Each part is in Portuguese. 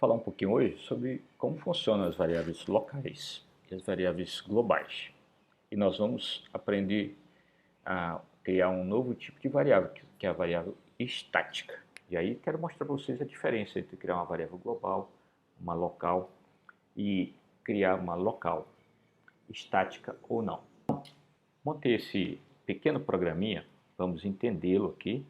falar um pouquinho hoje sobre como funcionam as variáveis locais e as variáveis globais. E nós vamos aprender a criar um novo tipo de variável, que é a variável estática. E aí quero mostrar para vocês a diferença entre criar uma variável global, uma local e criar uma local estática ou não. Montei esse pequeno programinha, vamos entendê-lo aqui,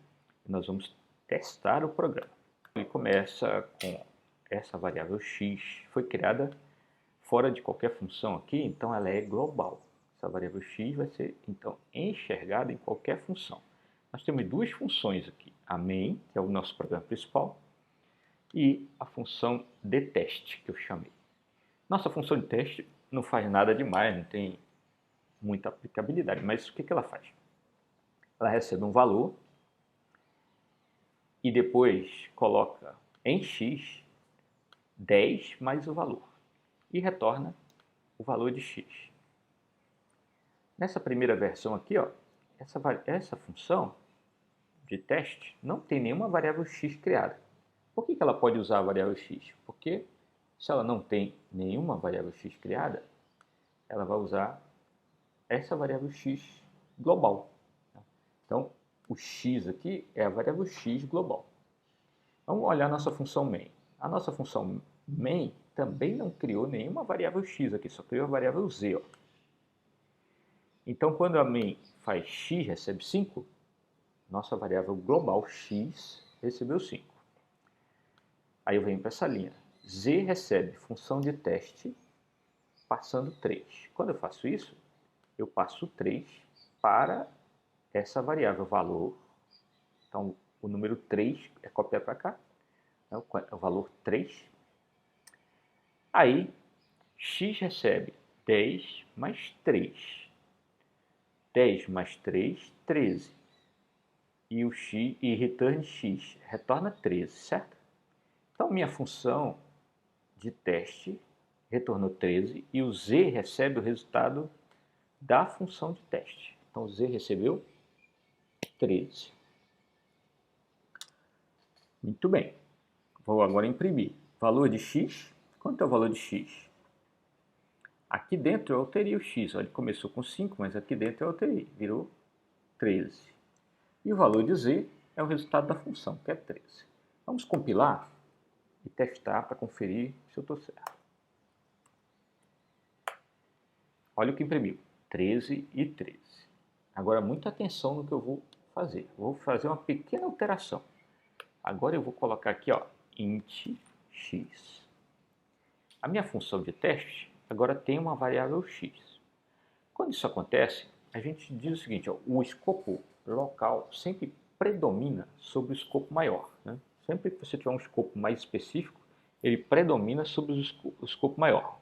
e nós vamos testar o programa. Ele começa com essa variável x, foi criada fora de qualquer função aqui, então ela é global. Essa variável x vai ser, então, enxergada em qualquer função. Nós temos duas funções aqui, a main, que é o nosso programa principal, e a função de teste, que eu chamei. Nossa função de teste não faz nada demais, não tem muita aplicabilidade, mas o que ela faz? Ela recebe um valor e depois coloca em x 10 mais o valor e retorna o valor de x. Nessa primeira versão aqui, ó, essa função de teste não tem nenhuma variável x criada. Por que ela pode usar a variável x? Porque se ela não tem nenhuma variável x criada, ela vai usar essa variável x global. Então, o x aqui é a variável x global. Vamos olhar a nossa função main. A nossa função main também não criou nenhuma variável x aqui, só criou a variável z. Ó. Então, quando a main faz x recebe 5, nossa variável global x recebeu 5. Aí eu venho para essa linha. Z recebe função de teste passando 3. Quando eu faço isso, eu passo 3 para essa variável valor. Então, o número 3 é copiado para cá, é o valor 3. Aí, x recebe 10 mais 3. 10 mais 3, 13. E o x e return x retorna 13, certo? Então, minha função de teste retornou 13 e o z recebe o resultado da função de teste. Então, o z recebeu 13. Muito bem. Vou agora imprimir. Valor de x. Quanto é o valor de x? Aqui dentro eu alterei o x. Ele começou com 5, mas aqui dentro eu alterei. Virou 13. E o valor de z é o resultado da função, que é 13. Vamos compilar e testar para conferir se eu estou certo. Olha o que imprimiu. 13 e 13. Agora, muita atenção no que eu vou fazer. Vou fazer uma pequena alteração. Agora eu vou colocar aqui, ó, int x. A minha função de teste agora tem uma variável x. Quando isso acontece, a gente diz o seguinte, ó, o escopo local sempre predomina sobre o escopo maior. Né? Sempre que você tiver um escopo mais específico, ele predomina sobre o escopo maior.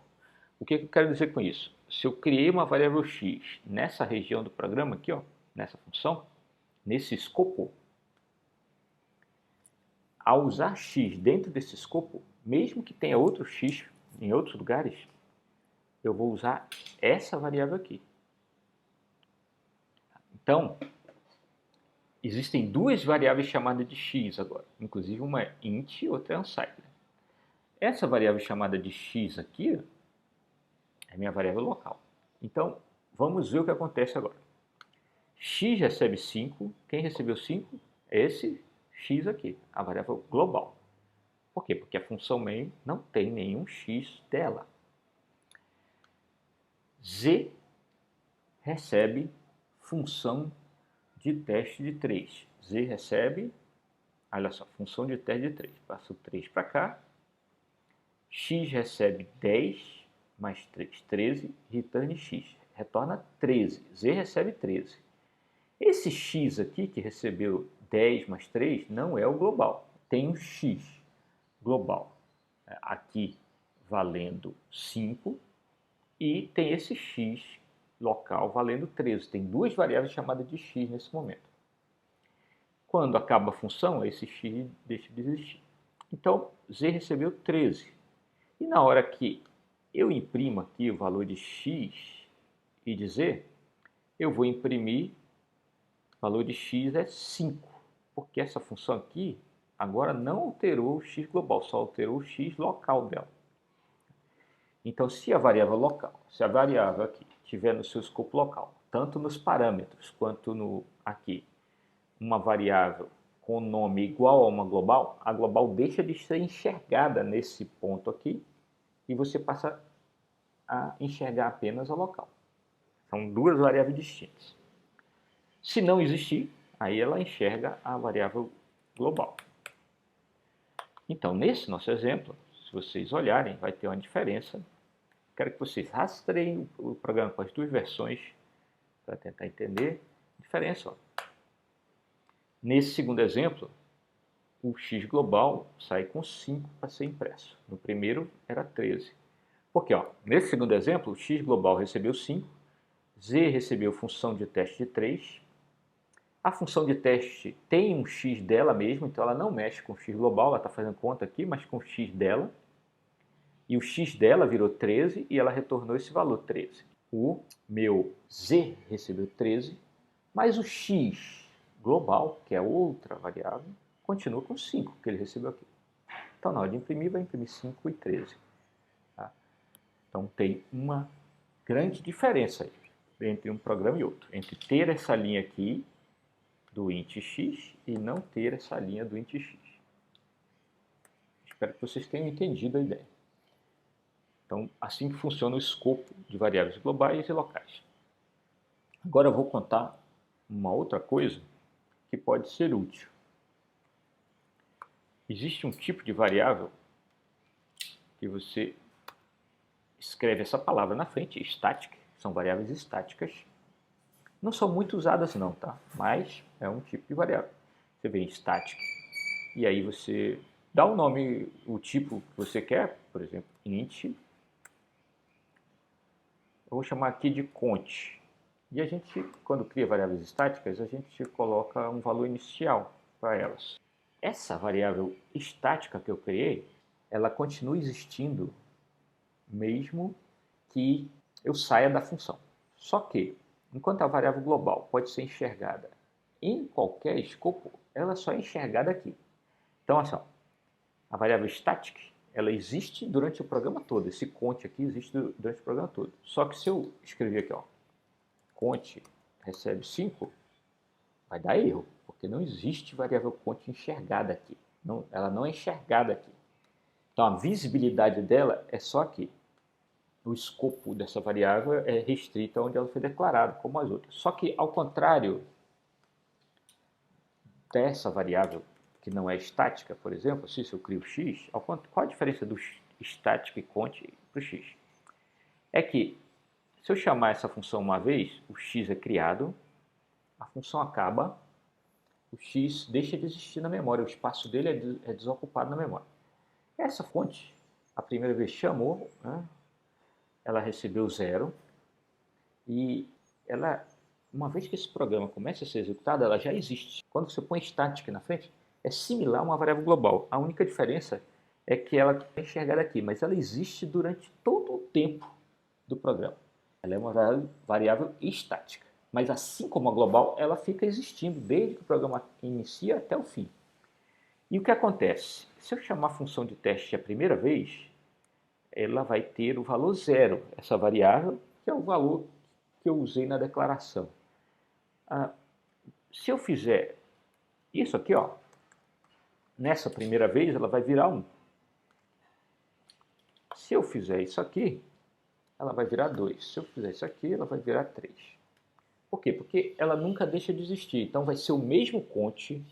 O que eu quero dizer com isso? Se eu criei uma variável x nessa região do programa aqui, ó, nessa função, nesse escopo, ao usar x dentro desse escopo, mesmo que tenha outro x em outros lugares, eu vou usar essa variável aqui. Então, existem duas variáveis chamadas de x agora, inclusive uma é int e outra é unsigned. Essa variável chamada de x aqui é minha variável local. Então, vamos ver o que acontece agora. X recebe 5, quem recebeu 5 é esse x aqui, a variável global. Por quê? Porque a função main não tem nenhum x dela. Z recebe função de teste de 3. Z recebe, olha só, função de teste de 3. Passa o 3 para cá. X recebe 10 mais 3, 13. Return x. Retorna 13. Z recebe 13. Esse x aqui, que recebeu 10 mais 3, não é o global. Tem um x global aqui valendo 5 e tem esse x local valendo 13. Tem duas variáveis chamadas de x nesse momento. Quando acaba a função, esse x deixa de existir. Então, z recebeu 13. E na hora que eu imprimo aqui o valor de x e de z, eu vou imprimir o valor de x é 5, porque essa função aqui agora não alterou o x global, só alterou o x local dela. Então, se a variável local, se a variável aqui estiver no seu escopo local, tanto nos parâmetros quanto aqui, uma variável com nome igual a uma global, a global deixa de ser enxergada nesse ponto aqui e você passa a enxergar apenas a local. São duas variáveis distintas. Se não existir, aí ela enxerga a variável global. Então, nesse nosso exemplo, se vocês olharem, vai ter uma diferença. Quero que vocês rastreiem o programa com as duas versões para tentar entender a diferença. Ó. Nesse segundo exemplo, o x global sai com 5 para ser impresso. No primeiro era 13. Porque, ó, nesse segundo exemplo, o x global recebeu 5, z recebeu função de teste de 3. A função de teste tem um x dela mesmo, então ela não mexe com o x global, ela está fazendo conta aqui, mas com o x dela. E o x dela virou 13 e ela retornou esse valor 13. O meu z recebeu 13, mas o x global, que é outra variável, continua com 5, que ele recebeu aqui. Então, na hora de imprimir, vai imprimir 5 e 13. Tá? Então, tem uma grande diferença aí entre um programa e outro. Entre ter essa linha aqui do int x e não ter essa linha do int x. Espero que vocês tenham entendido a ideia. Então, assim que funciona o escopo de variáveis globais e locais. Agora eu vou contar uma outra coisa que pode ser útil. Existe um tipo de variável que você escreve essa palavra na frente, static, são variáveis estáticas. Não são muito usadas não, tá? Mas é um tipo de variável. Você vê em static e aí você dá o nome, o tipo que você quer, por exemplo, int. Eu vou chamar aqui de cont. E a gente, quando cria variáveis estáticas, a gente coloca um valor inicial para elas. Essa variável estática que eu criei, ela continua existindo mesmo que eu saia da função. Só que, enquanto a variável global pode ser enxergada em qualquer escopo, ela só é enxergada aqui. Então, assim, ó, a variável static, ela existe durante o programa todo. Esse cont aqui existe durante o programa todo. Só que se eu escrever aqui, ó, cont recebe 5, vai dar erro, porque não existe variável cont enxergada aqui. Não, ela não é enxergada aqui. Então, a visibilidade dela é só aqui. O escopo dessa variável é restrito onde ela foi declarada, como as outras. Só que, ao contrário dessa variável que não é estática, por exemplo, se eu crio x, qual a diferença do static e cont para o x? É que, se eu chamar essa função uma vez, o x é criado, a função acaba, o x deixa de existir na memória, o espaço dele é desocupado na memória. Essa fonte, a primeira vez chamou, né, ela recebeu 0, e ela, uma vez que esse programa começa a ser executado, ela já existe. Quando você põe static na frente, é similar a uma variável global. A única diferença é que ela é enxergada aqui, mas ela existe durante todo o tempo do programa. Ela é uma variável estática. Mas assim como a global, ela fica existindo desde que o programa inicia até o fim. E o que acontece? Se eu chamar a função de teste a primeira vez, ela vai ter o valor 0, essa variável, que é o valor que eu usei na declaração. Se eu fizer isso aqui, ó, nessa primeira vez, ela vai virar 1. Se eu fizer isso aqui, ela vai virar 2. Se eu fizer isso aqui, ela vai virar 3. Por quê? Porque ela nunca deixa de existir. Então, vai ser o mesmo cont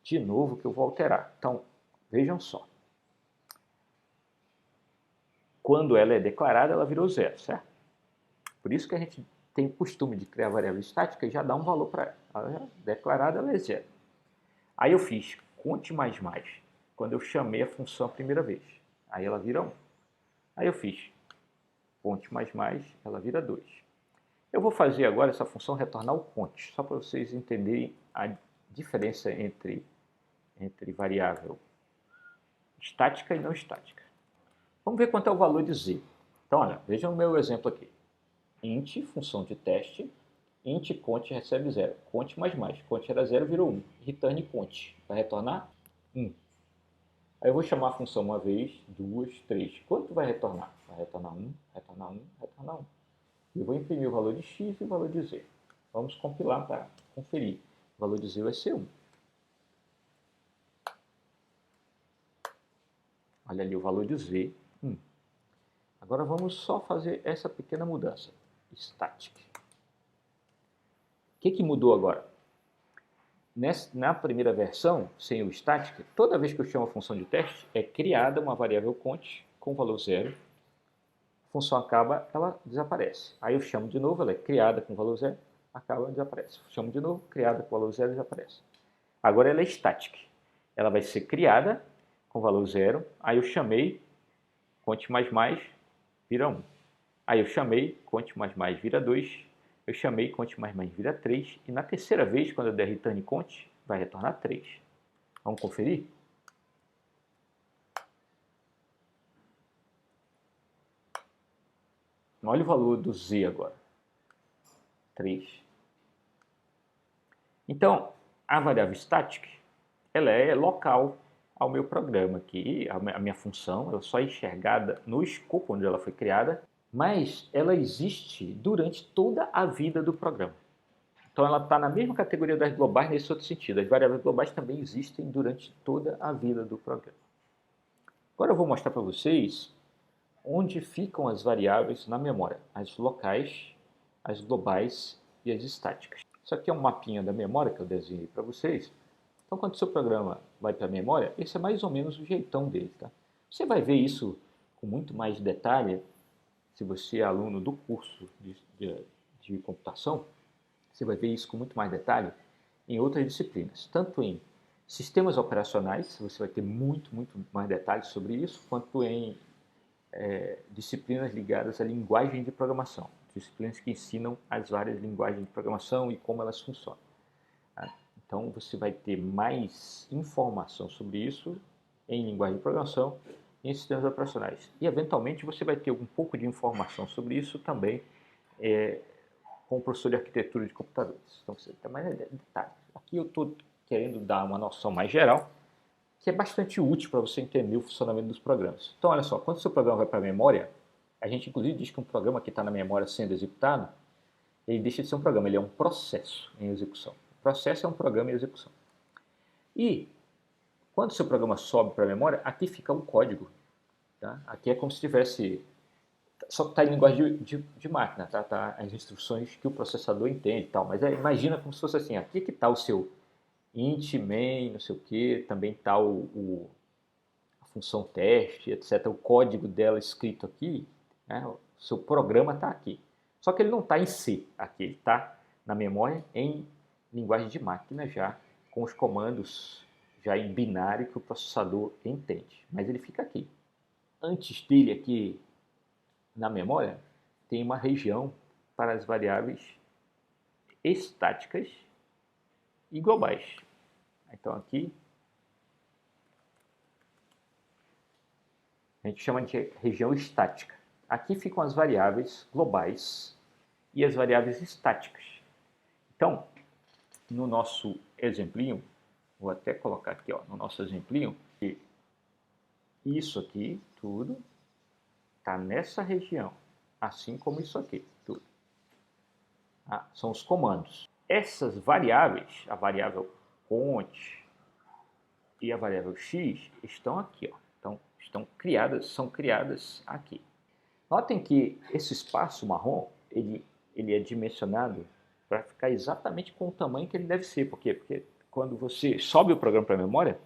de novo que eu vou alterar. Então, vejam só. Quando ela é declarada, ela virou 0, certo? Por isso que a gente tem o costume de criar variável estática e já dá um valor para ela. Ela declarada, ela é 0. Aí eu fiz cont mais mais, quando eu chamei a função a primeira vez. Aí ela vira 1. Aí eu fiz cont mais mais, ela vira 2. Eu vou fazer agora essa função retornar o cont, só para vocês entenderem a diferença entre variável estática e não estática. Vamos ver quanto é o valor de z. Então, olha, vejam o meu exemplo aqui. Int, função de teste, int cont recebe 0. Cont mais mais. Cont era 0, virou 1. Return cont. Vai retornar 1. Aí eu vou chamar a função uma vez, duas, três. Quanto vai retornar? Vai retornar 1, retornar 1, retornar 1. Eu vou imprimir o valor de x e o valor de z. Vamos compilar para conferir. O valor de z vai ser 1. Olha ali o valor de z, 1. Agora vamos só fazer essa pequena mudança. Static. O que mudou agora? Na primeira versão, sem o static, toda vez que eu chamo a função de teste, é criada uma variável cont com valor 0. A função acaba, ela desaparece. Aí eu chamo de novo, ela é criada com valor 0, acaba, desaparece. Chamo de novo, criada com valor 0, desaparece. Agora ela é static. Ela vai ser criada com valor 0, aí eu chamei, cont mais, vira 1. Aí eu chamei, cont mais, vira 2. Eu chamei, cont mais, vira 3. E na terceira vez, quando eu der return cont, vai retornar 3. Vamos conferir? Olha o valor do z agora. 3. Então, a variável static, ela é local ao meu programa aqui. A minha função, ela só é enxergada no escopo onde ela foi criada, mas ela existe durante toda a vida do programa. Então ela está na mesma categoria das globais nesse outro sentido. As variáveis globais também existem durante toda a vida do programa. Agora eu vou mostrar para vocês onde ficam as variáveis na memória. As locais, as globais e as estáticas. Isso aqui é um mapinha da memória que eu desenhei para vocês. Então quando o seu programa vai para a memória, esse é mais ou menos o jeitão dele. Tá? Você vai ver isso com muito mais detalhe se você é aluno do curso de computação. Você vai ver isso com muito mais detalhe em outras disciplinas, tanto em sistemas operacionais, você vai ter muito mais detalhes sobre isso, quanto em disciplinas ligadas à linguagem de programação, disciplinas que ensinam as várias linguagens de programação e como elas funcionam. Tá? Então você vai ter mais informação sobre isso em linguagem de programação e em sistemas operacionais. E eventualmente você vai ter um pouco de informação sobre isso também com o professor de arquitetura de computadores. Então você tem mais detalhes. Aqui eu estou querendo dar uma noção mais geral, que é bastante útil para você entender o funcionamento dos programas. Então olha só, quando o seu programa vai para a memória, a gente inclusive diz que um programa que está na memória sendo executado, ele deixa de ser um programa, ele é um processo em execução. O processo é um programa em execução. E quando o seu programa sobe para a memória, aqui fica o código. Tá? Aqui é como se tivesse... Só que está em linguagem de máquina, tá? As instruções que o processador entende e tal. Mas imagina como se fosse assim, aqui que está o seu int, main, não sei o que, também está a função teste, etc. O código dela escrito aqui, né? O seu programa está aqui. Só que ele não está em C aqui, ele está na memória em linguagem de máquina já, com os comandos já em binário que o processador entende. Mas ele fica aqui. Antes dele aqui na memória, tem uma região para as variáveis estáticas e globais. Então aqui a gente chama de região estática. Aqui ficam as variáveis globais e as variáveis estáticas. Então, no nosso exemplinho, vou até colocar aqui, ó, no nosso exemplinho, que isso aqui, tudo, está nessa região, assim como isso aqui, tudo. Ah, são os comandos. Essas variáveis, a variável cont e a variável x, estão aqui, ó. Então, são criadas aqui. Notem que esse espaço marrom, ele é dimensionado para ficar exatamente com o tamanho que ele deve ser. Por quê? Porque quando você sobe o programa para a memória,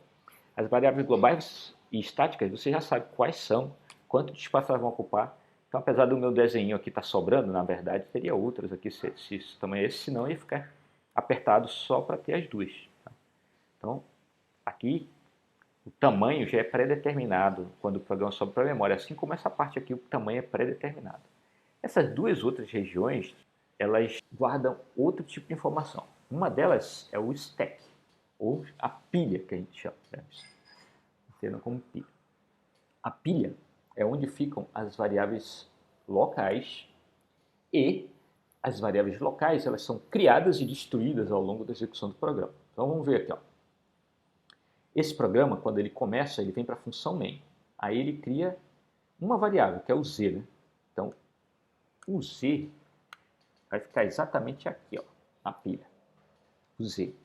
as variáveis globais e estáticas, você já sabe quais são, quanto de espaço elas vão ocupar. Então, apesar do meu desenho aqui estar sobrando, na verdade, teria outras aqui, se esse tamanho é esse, senão ia ficar apertado só para ter as duas. Tá? Então, aqui, o tamanho já é pré-determinado quando o programa sobe para a memória, assim como essa parte aqui, o tamanho é pré-determinado. Essas duas outras regiões, elas guardam outro tipo de informação. Uma delas é o stack, ou a pilha que a gente chama. Né? Entendam como pilha. A pilha é onde ficam as variáveis locais e as variáveis locais elas são criadas e destruídas ao longo da execução do programa. Então vamos ver aqui. Ó. Esse programa, quando ele começa, ele vem para a função main. Aí ele cria uma variável, que é o z, né? Então, o z vai ficar exatamente aqui, ó, na pilha, o z.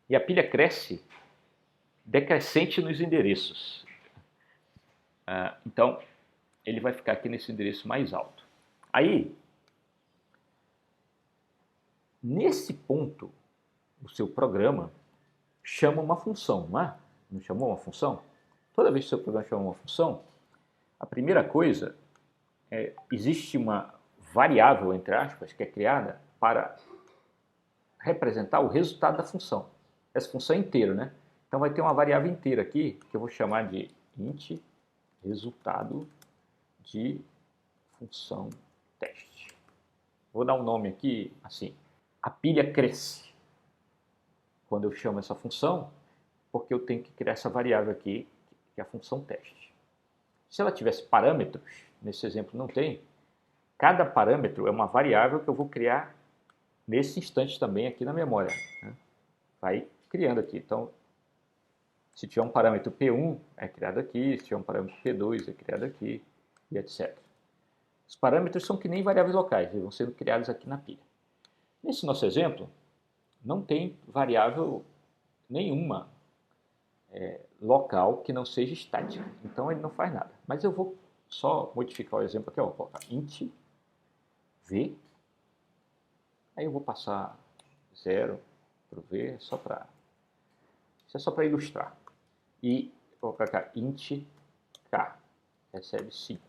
E a pilha cresce decrescente nos endereços. Então, ele vai ficar aqui nesse endereço mais alto. Aí, nesse ponto, o seu programa chama uma função, não é? Não chamou uma função? Toda vez que o seu programa chama uma função, a primeira coisa existe uma variável, entre aspas, que é criada para representar o resultado da função. Essa função é inteira, né? Então vai ter uma variável inteira aqui, que eu vou chamar de int resultado de função teste. Vou dar um nome aqui, assim, a pilha cresce quando eu chamo essa função, porque eu tenho que criar essa variável aqui, que é a função teste. Se ela tivesse parâmetros, nesse exemplo não tem, cada parâmetro é uma variável que eu vou criar nesse instante também aqui na memória, né? Vai criando aqui. Então, se tiver um parâmetro P1, é criado aqui, se tiver um parâmetro P2, é criado aqui, e etc. Os parâmetros são que nem variáveis locais, eles vão sendo criados aqui na pilha. Nesse nosso exemplo, não tem variável nenhuma local que não seja estática, então ele não faz nada. Mas eu vou só modificar o exemplo aqui, ó, vou colocar int v, aí eu vou passar 0 para o v, isso é só para ilustrar. E vou colocar int k, recebe 5.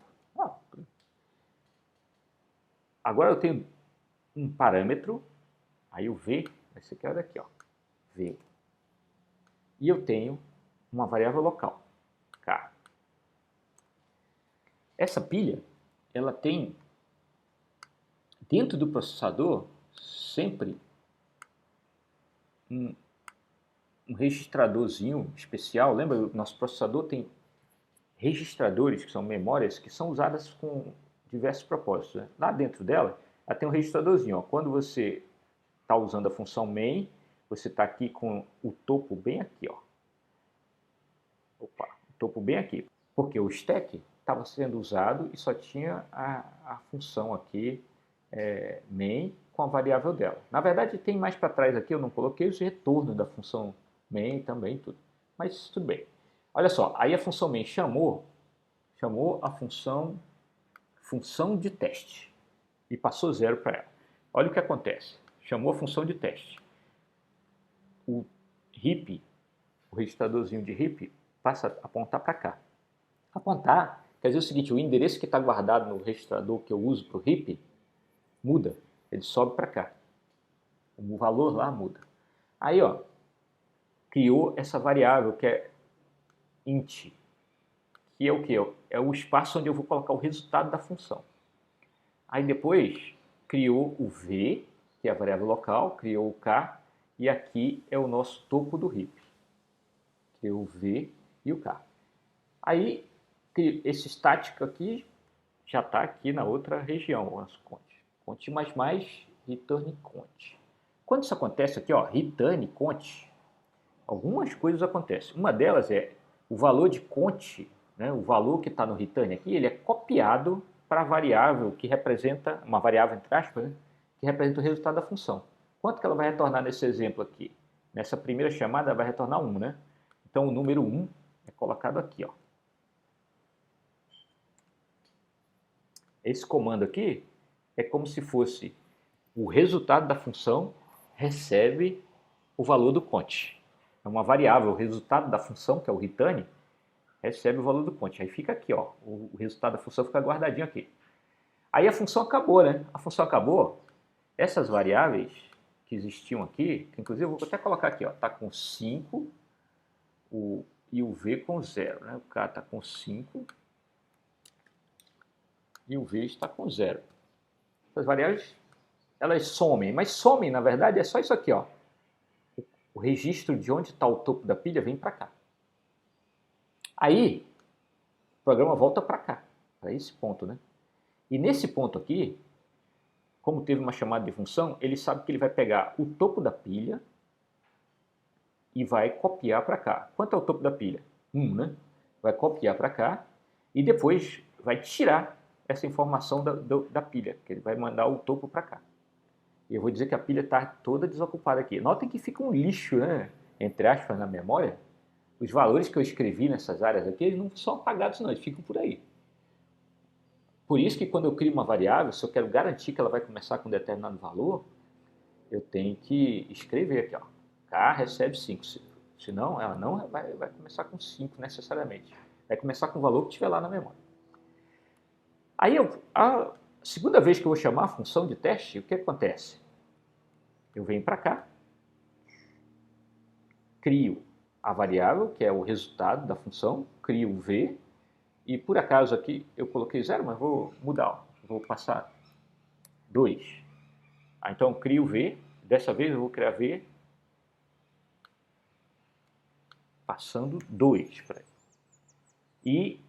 Agora eu tenho um parâmetro, aí o v vai ser criado aqui, ó, v. E eu tenho uma variável local, k. Essa pilha, ela tem dentro do processador sempre um registradorzinho especial. Lembra, o nosso processador tem registradores, que são memórias, que são usadas com diversos propósitos, né? Lá dentro dela, ela tem um registradorzinho, ó. Quando você está usando a função main, você está aqui com o topo bem aqui, ó. Opa, o topo bem aqui. Porque o stack estava sendo usado e só tinha a função aqui, main, com a variável dela. Na verdade, tem mais para trás aqui, eu não coloquei os retornos da função main também, tudo. Mas tudo bem. Olha só, aí a função main chamou a função de teste e passou 0 para ela. Olha o que acontece. Chamou a função de teste. O heap, o registradorzinho de heap, passa a apontar para cá. Apontar quer dizer o seguinte, o endereço que está guardado no registrador que eu uso para o heap muda, ele sobe para cá. O valor lá muda. Aí, ó, criou essa variável que é int, que é o que? É o espaço onde eu vou colocar o resultado da função. Aí depois criou o v, que é a variável local, criou o k, e aqui é o nosso topo do heap. Criou o v e o k. Aí esse estático aqui já está aqui na outra região, o nosso cont mais return cont. Quando isso acontece aqui, ó, return cont, algumas coisas acontecem. Uma delas é o valor de cont, né, o valor que está no return aqui, ele é copiado para a variável que representa, uma variável entre aspas, né, que representa o resultado da função. Quanto que ela vai retornar nesse exemplo aqui? Nessa primeira chamada, ela vai retornar 1, né? Então, o número 1 é colocado aqui, ó. Esse comando aqui é como se fosse o resultado da função recebe o valor do cont. É uma variável, o resultado da função, que é o return, recebe o valor do cont. Aí fica aqui, ó, o resultado da função fica guardadinho aqui. Aí a função acabou, né? A função acabou, essas variáveis que existiam aqui, que inclusive eu vou até colocar aqui, ó, tá com 5 e o v com 0, né? O k está com 5 e o v está com 0. Essas variáveis, elas somem, mas somem, na verdade, é só isso aqui, ó. O registro de onde está o topo da pilha vem para cá. Aí, o programa volta para cá, para esse ponto, né? E nesse ponto aqui, como teve uma chamada de função, ele sabe que ele vai pegar o topo da pilha e vai copiar para cá. Quanto é o topo da pilha? 1, né? Vai copiar para cá e depois vai tirar essa informação da pilha, que ele vai mandar o topo para cá. E eu vou dizer que a pilha está toda desocupada aqui. Notem que fica um lixo, né? Entre aspas, na memória. Os valores que eu escrevi nessas áreas aqui, eles não são apagados não, eles ficam por aí. Por isso que quando eu crio uma variável, se eu quero garantir que ela vai começar com um determinado valor, eu tenho que escrever aqui, ó. K recebe 5, senão ela não vai começar com 5 necessariamente. Vai começar com o valor que estiver lá na memória. Aí, a segunda vez que eu vou chamar a função de teste, o que acontece? Eu venho para cá, crio a variável, que é o resultado da função, crio o v, e por acaso aqui eu coloquei 0, mas vou mudar, vou passar 2. Então crio v, dessa vez eu vou criar v passando 2 para ele. E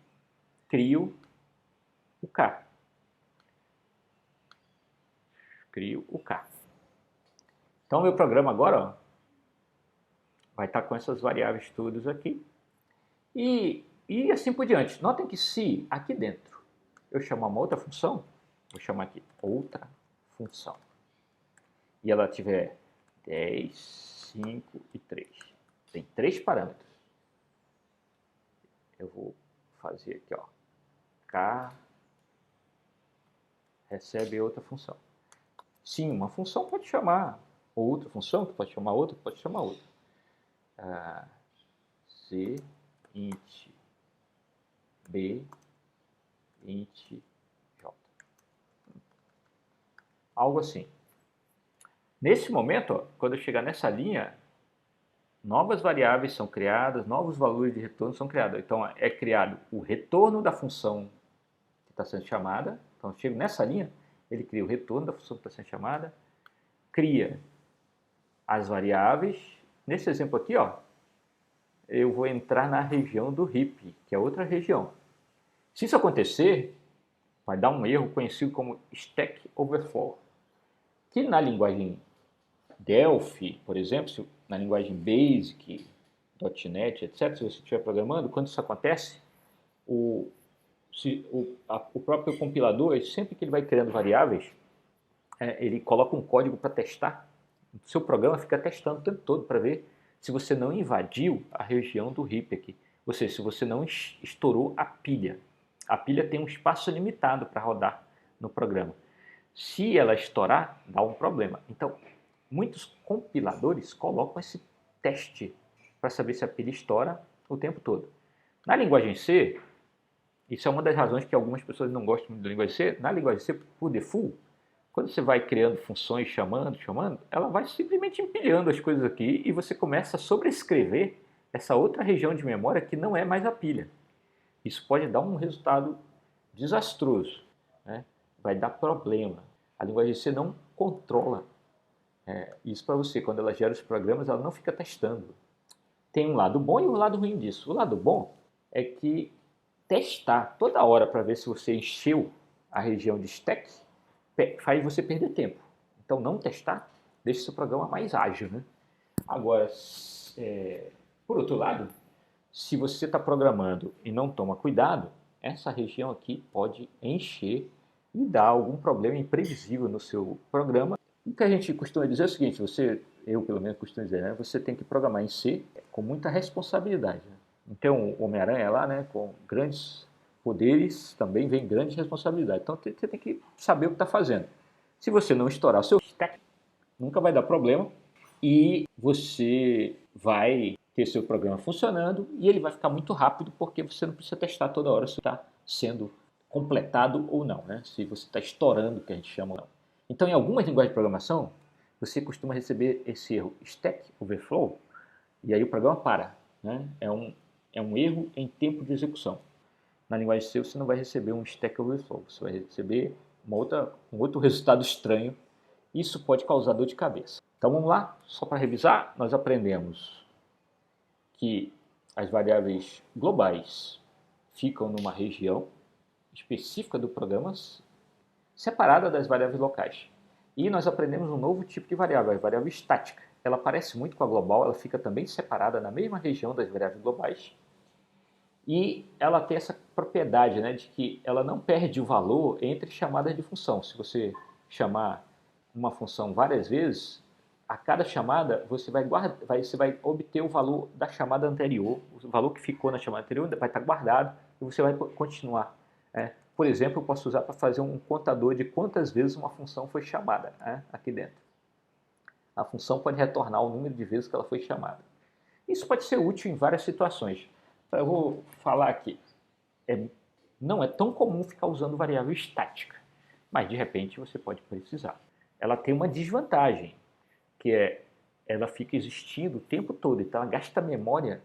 crio o k. Crio o k. Então meu programa agora, ó, vai estar com essas variáveis todas aqui. E assim por diante. Notem que se aqui dentro eu chamar uma outra função, vou chamar aqui outra função, e ela tiver 10, 5 e 3. Tem 3 parâmetros. Eu vou fazer aqui, ó, k recebe outra função. Sim, uma função pode chamar outra função, que pode chamar outra, que pode chamar outra. C, int, b, int, j. Algo assim. Nesse momento, ó, quando eu chegar nessa linha, novas variáveis são criadas, novos valores de retorno são criados. Então, é criado o retorno da função que está sendo chamada. Então, eu chego nessa linha, ele cria o retorno da função que está sendo chamada, cria as variáveis. Nesse exemplo aqui, ó, eu vou entrar na região do heap, que é outra região. Se isso acontecer, vai dar um erro conhecido como Stack Overflow, que na linguagem Delphi, por exemplo, na linguagem Basic, .NET, etc., se você estiver programando, quando isso acontece, o próprio compilador, sempre que ele vai criando variáveis, ele coloca um código para testar. O seu programa fica testando o tempo todo para ver se você não invadiu a região do heap aqui. Ou seja, se você não estourou a pilha. A pilha tem um espaço limitado para rodar no programa. Se ela estourar, dá um problema. Então, muitos compiladores colocam esse teste para saber se a pilha estoura o tempo todo. Na linguagem C, isso é uma das razões que algumas pessoas não gostam muito da linguagem C. Na linguagem C, por default, quando você vai criando funções, chamando, ela vai simplesmente empilhando as coisas aqui e você começa a sobrescrever essa outra região de memória que não é mais a pilha. Isso pode dar um resultado desastroso, né? Vai dar problema. A linguagem C não controla isso para você. Quando ela gera os programas, ela não fica testando. Tem um lado bom e um lado ruim disso. O lado bom é que testar toda hora para ver se você encheu a região de stack faz você perder tempo. Então, não testar deixa o seu programa mais ágil, né? Agora, por outro lado, se você está programando e não toma cuidado, essa região aqui pode encher e dar algum problema imprevisível no seu programa. O que a gente costuma dizer é o seguinte, eu pelo menos costumo dizer, né? Você tem que programar em C com muita responsabilidade. Né? Então, o Homem-Aranha lá, né, com grandes poderes, também vem grande responsabilidade. Então, você tem que saber o que está fazendo. Se você não estourar o seu stack, nunca vai dar problema e você vai ter seu programa funcionando e ele vai ficar muito rápido porque você não precisa testar toda hora se está sendo completado ou não, né? Se você está estourando, que a gente chama ou não. Então, em algumas linguagens de programação, você costuma receber esse erro Stack Overflow e aí o programa para, né? É um erro em tempo de execução. Na linguagem C você não vai receber um Stack Overflow, você vai receber um outro resultado estranho. Isso pode causar dor de cabeça. Então vamos lá, só para revisar, nós aprendemos que as variáveis globais ficam numa região específica do programa, separada das variáveis locais. E nós aprendemos um novo tipo de variável, a variável estática, ela parece muito com a global, ela fica também separada na mesma região das variáveis globais, e ela tem essa propriedade, né, de que ela não perde o valor entre chamadas de função. Se você chamar uma função várias vezes, a cada chamada você vai obter o valor da chamada anterior, o valor que ficou na chamada anterior vai estar guardado e você vai continuar. Por exemplo, eu posso usar para fazer um contador de quantas vezes uma função foi chamada, aqui dentro. A função pode retornar o número de vezes que ela foi chamada. Isso pode ser útil em várias situações. Eu vou falar aqui. Não é tão comum ficar usando variável estática, mas de repente você pode precisar. Ela tem uma desvantagem, que é ela fica existindo o tempo todo, então ela gasta memória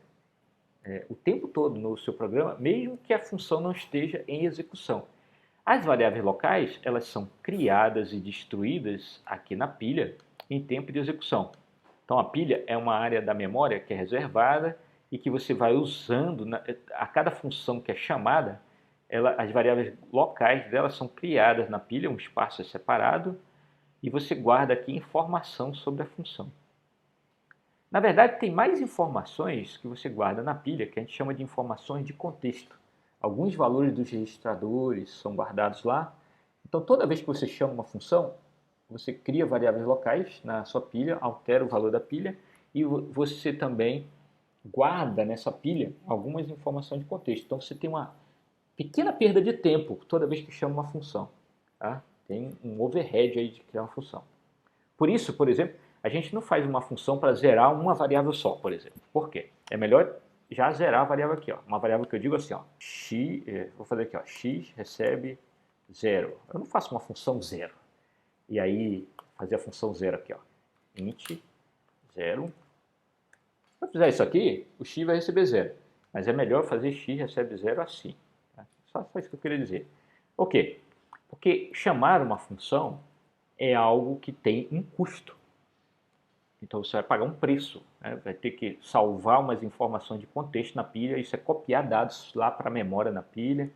o tempo todo no seu programa, mesmo que a função não esteja em execução. As variáveis locais, elas são criadas e destruídas aqui na pilha em tempo de execução. Então a pilha é uma área da memória que é reservada e que você vai usando a cada função que é chamada, as variáveis locais delas são criadas na pilha, um espaço é separado, e você guarda aqui informação sobre a função. Na verdade, tem mais informações que você guarda na pilha, que a gente chama de informações de contexto. Alguns valores dos registradores são guardados lá. Então, toda vez que você chama uma função, você cria variáveis locais na sua pilha, altera o valor da pilha e você também guarda nessa pilha algumas informações de contexto. Então, você tem uma pequena perda de tempo toda vez que chama uma função. Tá? Tem um overhead aí de criar uma função. Por isso, por exemplo, a gente não faz uma função para zerar uma variável só, por exemplo. Por quê? É melhor já zerar a variável aqui. Ó. Uma variável que eu digo assim, ó, x, vou fazer aqui, ó, x recebe 0. Eu não faço uma função zero. E aí, fazer a função zero aqui, ó, int 0. Se eu fizer isso aqui, o x vai receber 0. Mas é melhor fazer x recebe 0 assim. Tá? Só isso que eu queria dizer. Por quê? Porque chamar uma função é algo que tem um custo. Então você vai pagar um preço, né? Vai ter que salvar umas informações de contexto na pilha, isso é copiar dados lá para a memória na pilha.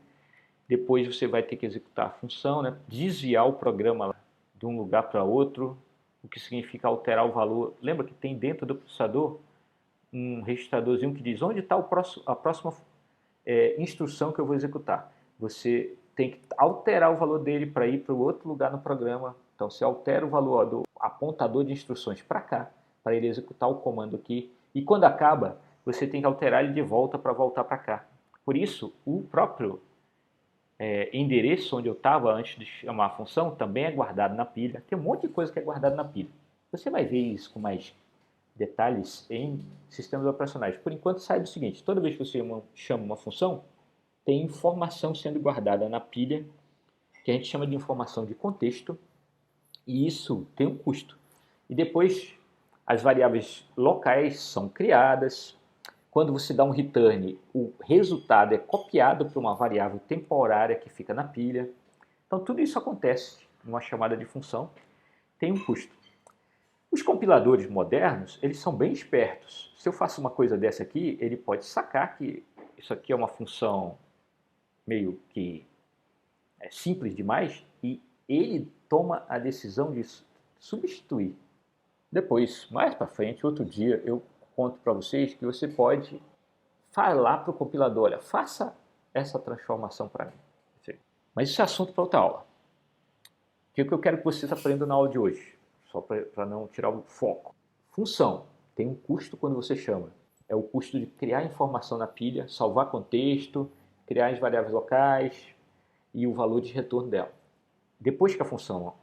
Depois você vai ter que executar a função, né? Desviar o programa de um lugar para outro, o que significa alterar o valor. Lembra que tem dentro do processador um registradorzinho que diz onde está a próxima instrução que eu vou executar. Você tem que alterar o valor dele para ir para o outro lugar no programa. Então você altera o valor do apontador de instruções para cá, para ele executar o comando aqui. E quando acaba, você tem que alterar ele de volta para voltar para cá. Por isso, o próprio endereço onde eu estava antes de chamar a função também é guardado na pilha. Tem um monte de coisa que é guardado na pilha. Você vai ver isso com mais detalhes em sistemas operacionais. Por enquanto, saiba o seguinte, toda vez que você chama uma função, tem informação sendo guardada na pilha, que a gente chama de informação de contexto, e isso tem um custo. E depois, as variáveis locais são criadas. Quando você dá um return, o resultado é copiado para uma variável temporária que fica na pilha. Então, tudo isso acontece numa chamada de função, tem um custo. Os compiladores modernos, eles são bem espertos. Se eu faço uma coisa dessa aqui, ele pode sacar que isso aqui é uma função meio que simples demais e ele toma a decisão de substituir. Depois, mais para frente, outro dia, eu conto para vocês que você pode falar para o compilador, olha, faça essa transformação para mim. Mas isso é assunto para outra aula. O que eu quero que vocês aprendam na aula de hoje? Só para não tirar o foco. Função tem um custo quando você chama. É o custo de criar informação na pilha, salvar contexto, criar as variáveis locais e o valor de retorno dela. Depois que a função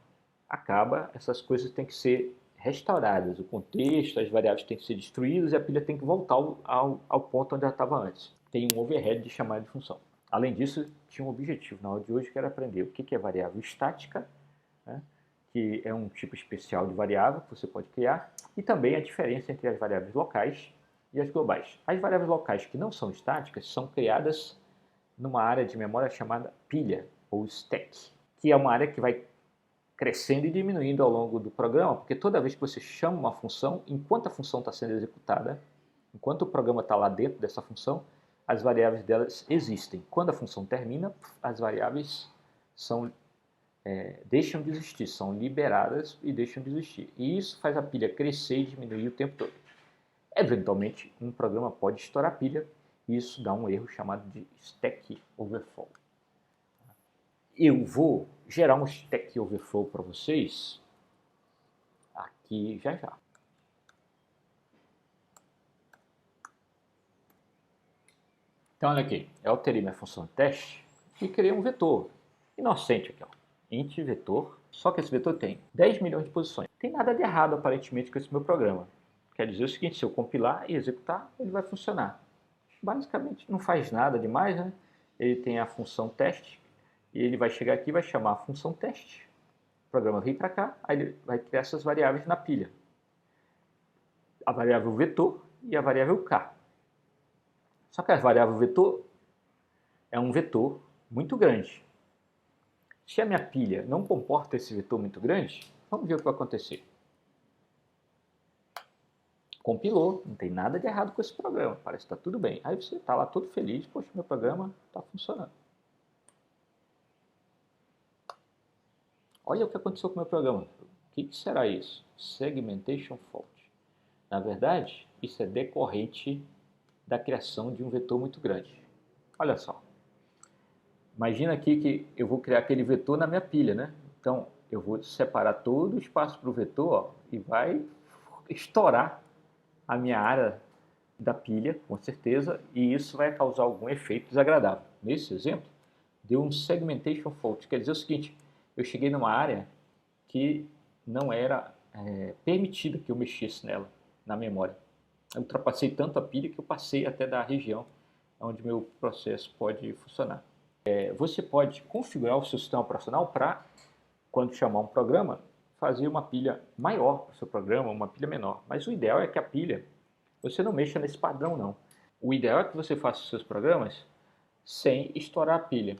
acaba, essas coisas têm que ser restauradas. O contexto, as variáveis têm que ser destruídas e a pilha tem que voltar ao ponto onde ela estava antes. Tem um overhead de chamada de função. Além disso, tinha um objetivo na aula de hoje que era aprender o que é variável estática, né? Que é um tipo especial de variável que você pode criar, e também a diferença entre as variáveis locais e as globais. As variáveis locais que não são estáticas são criadas numa área de memória chamada pilha, ou stack, que é uma área que vai crescendo e diminuindo ao longo do programa, porque toda vez que você chama uma função, enquanto a função está sendo executada, enquanto o programa está lá dentro dessa função, as variáveis delas existem. Quando a função termina, as variáveis são deixam de existir, são liberadas e deixam de existir. E isso faz a pilha crescer e diminuir o tempo todo. Eventualmente, um programa pode estourar a pilha e isso dá um erro chamado de Stack Overflow. Eu vou gerar um Stack Overflow para vocês aqui já já. Então, olha aqui, eu alterei minha função teste e criei um vetor inocente aqui, ó, int vetor, só que esse vetor tem 10 milhões de posições. Não tem nada de errado aparentemente com esse meu programa. Quer dizer o seguinte, se eu compilar e executar, ele vai funcionar. Basicamente não faz nada demais, né? Ele tem a função teste e ele vai chegar aqui e vai chamar a função teste. O programa vem para cá, aí ele vai criar essas variáveis na pilha. A variável vetor e a variável k. Só que a variável vetor é um vetor muito grande. Se a minha pilha não comporta esse vetor muito grande, vamos ver o que vai acontecer. Compilou, não tem nada de errado com esse programa, parece que está tudo bem. Aí você está lá todo feliz, poxa, meu programa está funcionando. Olha o que aconteceu com o meu programa. O que será isso? Segmentation fault. Na verdade, isso é decorrente da criação de um vetor muito grande. Olha só. Imagina aqui que eu vou criar aquele vetor na minha pilha, né? Então, eu vou separar todo o espaço para o vetor, ó, e vai estourar a minha área da pilha, com certeza, e isso vai causar algum efeito desagradável. Nesse exemplo, deu um segmentation fault, quer dizer o seguinte, eu cheguei numa área que não era permitida que eu mexesse nela, na memória. Eu ultrapassei tanto a pilha que eu passei até da região onde meu processo pode funcionar. Você pode configurar o seu sistema operacional para, quando chamar um programa, fazer uma pilha maior para o seu programa, uma pilha menor. Mas o ideal é que a pilha, você não mexa nesse padrão não. O ideal é que você faça os seus programas sem estourar a pilha.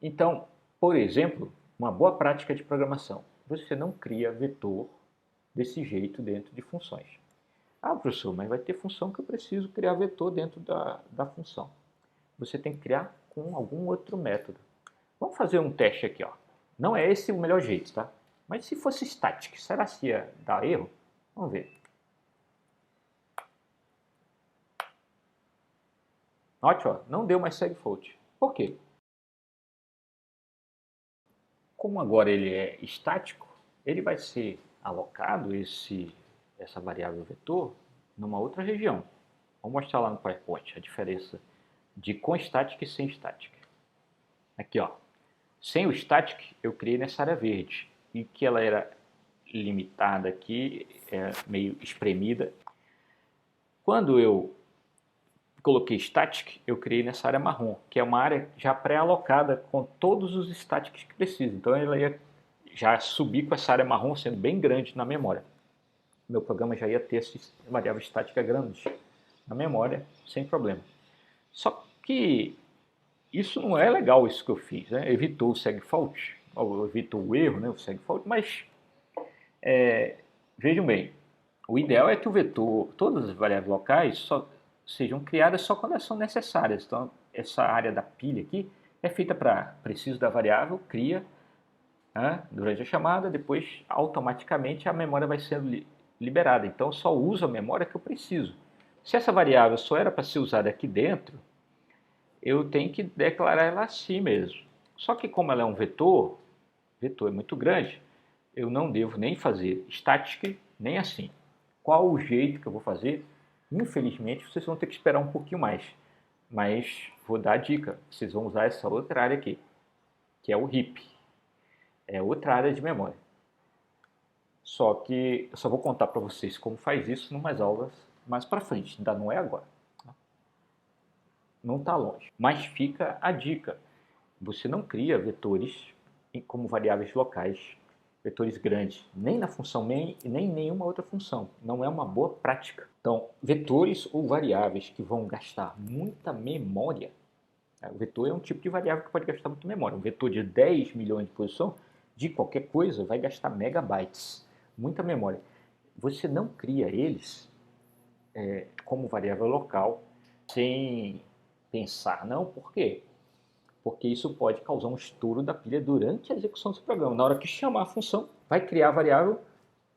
Então, por exemplo, uma boa prática de programação, você não cria vetor desse jeito dentro de funções. Ah, professor, mas vai ter função que eu preciso criar vetor dentro da função. Você tem que criar com algum outro método. Vamos fazer um teste aqui, ó. Não é esse o melhor jeito, tá? Mas se fosse static, será que ia dar erro? Vamos ver. Note, ó, não deu mais segfault. Por quê? Como agora ele é estático, ele vai ser alocado essa variável vetor numa outra região. Vou mostrar lá no PowerPoint a diferença de com static e sem static. Aqui, ó. Sem o static, eu criei nessa área verde, e que ela era limitada aqui, meio espremida. Quando eu coloquei static, eu criei nessa área marrom, que é uma área já pré-alocada com todos os statics que precisa. Então ela ia já subir com essa área marrom sendo bem grande na memória. Meu programa já ia ter essa variável estática grande na memória, sem problema. Só que isso não é legal, isso que eu fiz, né? Evitou o segfault, ou evitou o erro, né? O segfault, mas vejam bem, o ideal é que o vetor, todas as variáveis locais só sejam criadas só quando elas são necessárias. Então, essa área da pilha aqui é feita para preciso da variável, cria, né, durante a chamada, depois automaticamente a memória vai sendo liberada. Então, eu só uso a memória que eu preciso. Se essa variável só era para ser usada aqui dentro, eu tenho que declarar ela assim mesmo. Só que como ela é um vetor é muito grande, eu não devo nem fazer static, nem assim. Qual o jeito que eu vou fazer? Infelizmente, vocês vão ter que esperar um pouquinho mais. Mas vou dar a dica. Vocês vão usar essa outra área aqui, que é o heap. É outra área de memória. Só que eu só vou contar para vocês como faz isso em umas aulas mais para frente. Ainda não é agora. Não está longe. Mas fica a dica. Você não cria vetores como variáveis locais, vetores grandes, nem na função main e nem em nenhuma outra função. Não é uma boa prática. Então, vetores ou variáveis que vão gastar muita memória, o vetor é um tipo de variável que pode gastar muita memória. Um vetor de 10 milhões de posição, de qualquer coisa, vai gastar megabytes, muita memória. Você não cria eles como variável local sem pensar, não, por quê? porque isso pode causar um estouro da pilha durante a execução do seu programa. Na hora que chamar a função, vai criar a variável,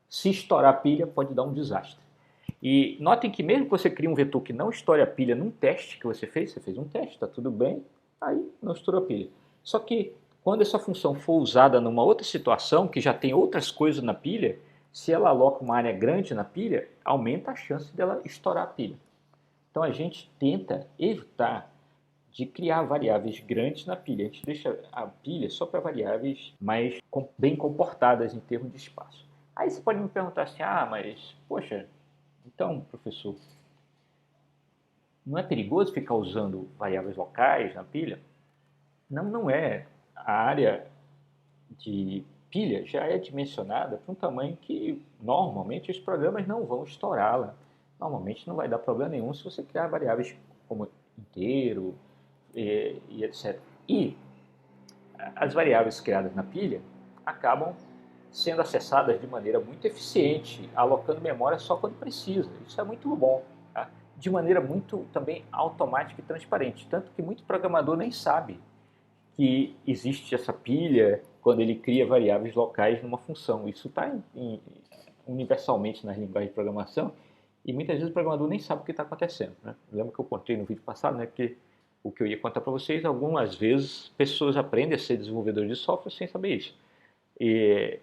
se estourar a pilha, pode dar um desastre. E notem que mesmo que você crie um vetor que não estoure a pilha num teste que você fez um teste, está tudo bem, aí não estourou a pilha. Só que quando essa função for usada numa outra situação, que já tem outras coisas na pilha, se ela aloca uma área grande na pilha, aumenta a chance dela estourar a pilha. Então a gente tenta evitar de criar variáveis grandes na pilha. A gente deixa a pilha só para variáveis mais bem comportadas em termos de espaço. Aí você pode me perguntar assim, mas, poxa, então, professor, não é perigoso ficar usando variáveis locais na pilha? Não, não é. A área de pilha já é dimensionada para um tamanho que normalmente os programas não vão estourá-la. Normalmente não vai dar problema nenhum se você criar variáveis como inteiro e etc. E as variáveis criadas na pilha acabam sendo acessadas de maneira muito eficiente, alocando memória só quando precisa. Isso é muito bom, tá? De maneira muito também automática e transparente, tanto que muito programador nem sabe que existe essa pilha quando ele cria variáveis locais numa função. Isso está universalmente nas linguagens de programação e muitas vezes o programador nem sabe o que está acontecendo, né? Lembra que eu contei no vídeo passado, né, que o que eu ia contar para vocês, algumas vezes pessoas aprendem a ser desenvolvedores de software sem saber isso. E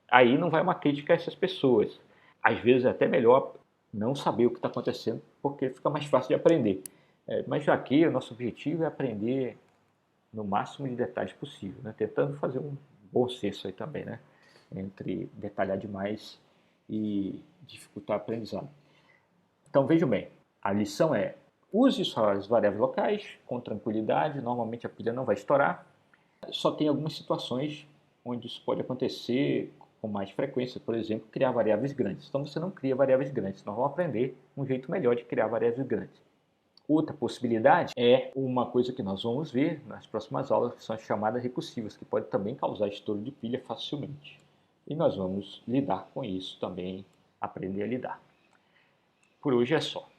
aí não vai uma crítica a essas pessoas. Às vezes é até melhor não saber o que está acontecendo, porque fica mais fácil de aprender. Mas aqui o nosso objetivo é aprender no máximo de detalhes possível, né? Tentando fazer um bom senso aí também, né? Entre detalhar demais e dificultar o aprendizado. Então vejam bem, a lição é: use suas variáveis locais com tranquilidade, normalmente a pilha não vai estourar. Só tem algumas situações onde isso pode acontecer com mais frequência, por exemplo, criar variáveis grandes. Então você não cria variáveis grandes, nós vamos aprender um jeito melhor de criar variáveis grandes. Outra possibilidade é uma coisa que nós vamos ver nas próximas aulas, que são as chamadas recursivas, que pode também causar estouro de pilha facilmente. E nós vamos lidar com isso também, aprender a lidar. Por hoje é só.